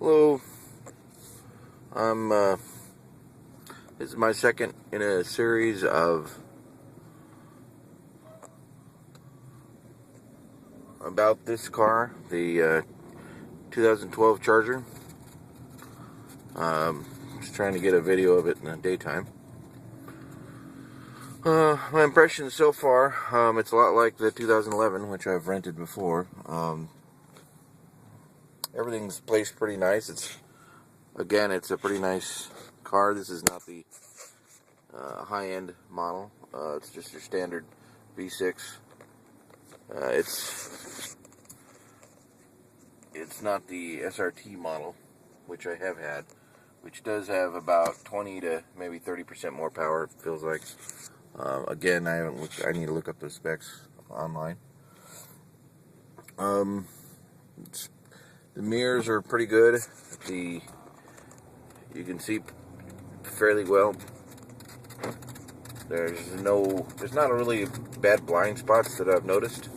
Hello. This is my second in a series of about this car, the 2012 Charger. Just trying to get a video of it in the daytime. My impressions so far, it's a lot like the 2011, which I've rented before. Everything's placed pretty nice. It's a pretty nice car. This is not the high-end model. It's just your standard V6. It's not the SRT model, which I have had, which does have about 20 to maybe 30% more power, it feels like. Again, I need to look up the specs online. The mirrors are pretty good. You can see fairly well. There's not a really bad blind spots that I've noticed.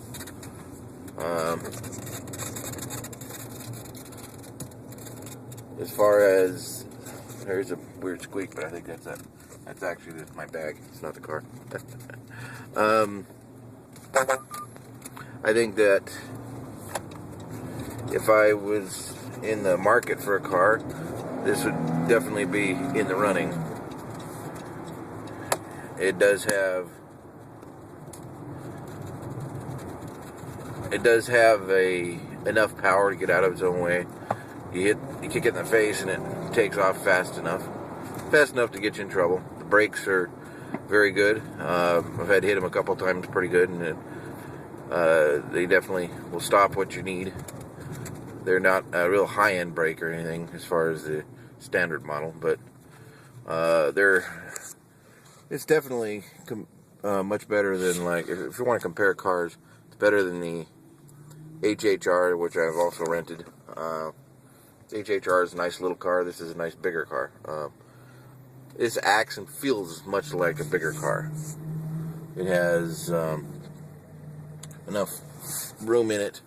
As far as, there's a weird squeak, but I think that's actually my bag. It's not the car. I think that if I was in the market for a car, this would definitely be in the running. It does have enough power to get out of its own way. You kick it in the face and it takes off fast enough to get you in trouble. The brakes are very good. I've had to hit them a couple times pretty good, and they definitely will stop what you need. They're not a real high-end brake or anything as far as the standard model, but it's definitely much better than, like, if you want to compare cars, it's better than the HHR, which I've also rented. The HHR is a nice little car. This is a nice bigger car. This acts and feels much like a bigger car. It has enough room in it.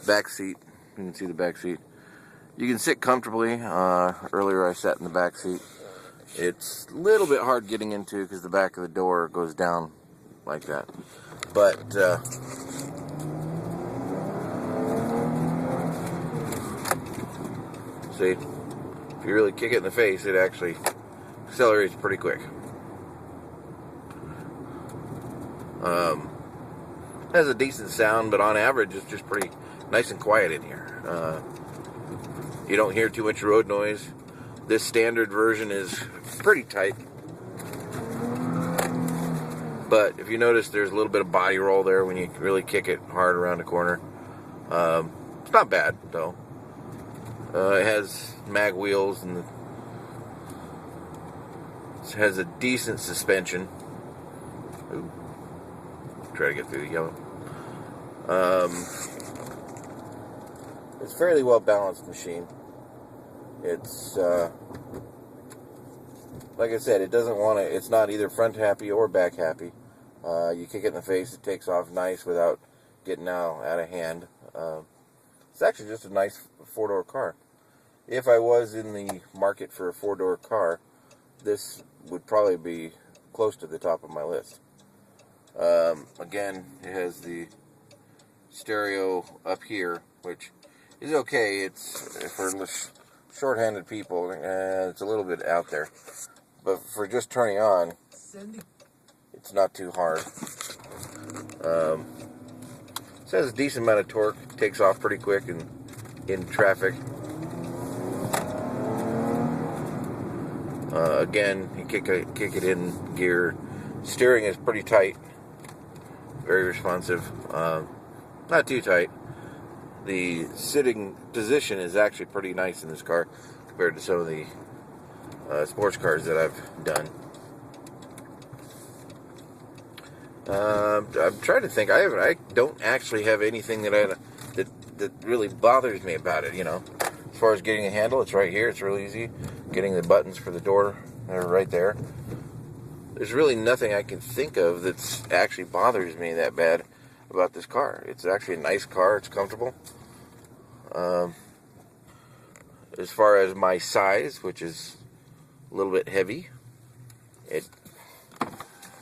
Back seat. You can see the back seat. You can sit comfortably. Earlier I sat in the back seat. It's a little bit hard getting into because the back of the door goes down like that. But see, if you really kick it in the face, it actually accelerates pretty quick. Has a decent sound, but on average it's just pretty nice and quiet in here. You don't hear too much road noise. This standard version is pretty tight, but if you notice, there's a little bit of body roll there when you really kick it hard around the corner. It's not bad though. It has mag wheels, and it has a decent suspension. Ooh. Try to get through the yellow. It's a fairly well balanced machine. It's like I said, it's not either front happy or back happy. You kick it in the face, it takes off nice without getting out of hand. It's actually just a nice four-door car. If I was in the market for a four-door car, this would probably be close to the top of my list. Again, it has the stereo up here, which is okay. It's for short-handed people, it's a little bit out there. But for just turning on, it's not too hard. It has a decent amount of torque. It takes off pretty quick in traffic. Again, you kick it in gear. Steering is pretty tight. Very responsive. Not too tight. The sitting position is actually pretty nice in this car compared to some of the sports cars that I've done. I'm trying to think. I don't actually have anything that really bothers me about it. You know, as far as getting a handle, it's right here. It's real easy. Getting the buttons for the door are right there. There's really nothing I can think of that's actually bothers me that bad about this car. It's actually a nice car. It's comfortable. as far as my size, which is a little bit heavy,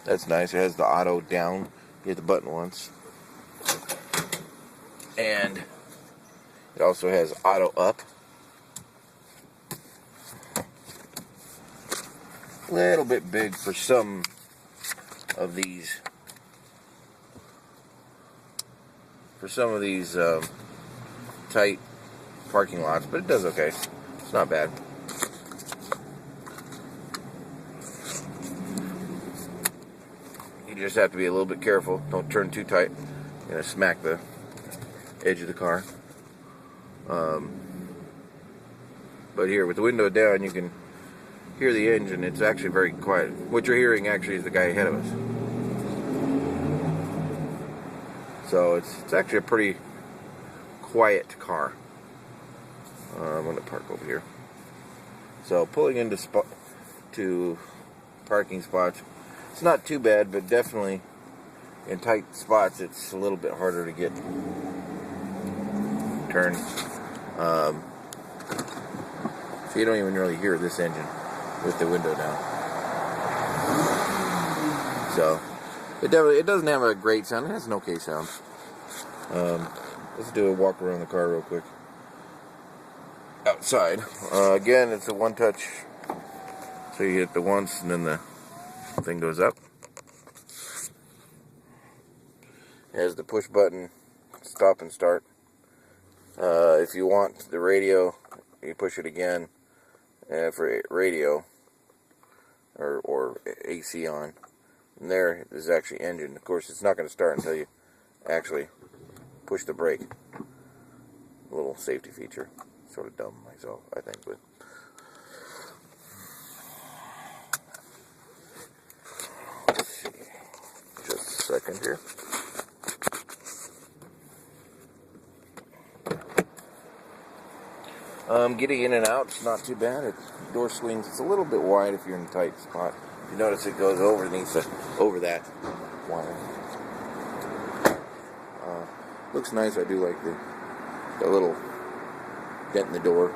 that's nice. It has the auto down. You hit the button once. And it also has auto up. A little bit big for some of these. Tight parking lots, but it does okay. It's not bad. You just have to be a little bit careful. Don't turn too tight. You're going to smack the edge of the car. But here, with the window down, you can hear the engine. It's actually very quiet. What you're hearing actually is the guy ahead of us. So it's actually a pretty quiet car. I'm going to park over here. So pulling into parking spots, it's not too bad, but definitely in tight spots it's a little bit harder to get turned. So you don't even really hear this engine with the window down. So it doesn't have a great sound. It has an okay sound. Let's do a walk around the car real quick. Outside. Again, it's a one-touch. So you hit the once and then the thing goes up. It has the push button, stop and start. If you want the radio, you push it again for radio or AC on. And there is actually engine. Of course, it's not going to start until you actually push the brake. A little safety feature. Sort of dumb myself, I think, but let's see. Just a second here. Getting in and out, it's not too bad. It's door swings. It's a little bit wide if you're in a tight spot. You notice it goes over that wire. Looks nice. I do like the little dent in the door.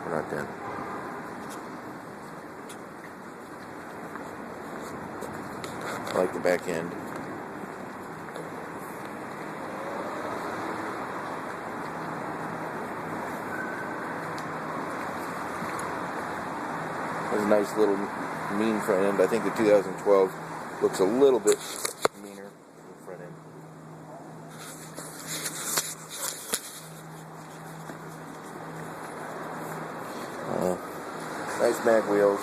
Or not dent. I like the back end. There's a nice little mean front end. I think the 2012 looks a little bit meaner in the front end. Nice mag wheels.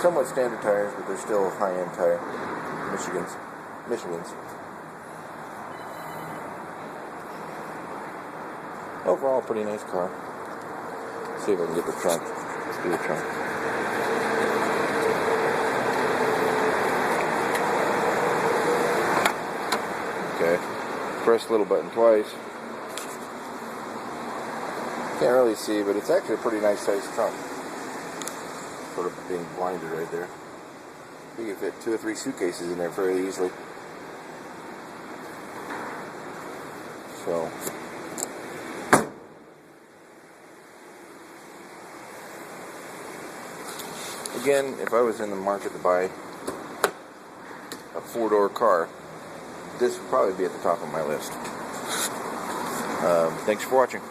Somewhat standard tires, but they're still high-end tire. Michelin's. Overall, pretty nice car. Let's see if I can get the trunk. Let's do the trunk. Okay. Press the little button twice. Can't really see, but it's actually a pretty nice sized trunk. Sort of being blinded right there. You can fit 2 or 3 suitcases in there fairly easily. So, again, if I was in the market to buy a 4-door car, this would probably be at the top of my list. Thanks for watching.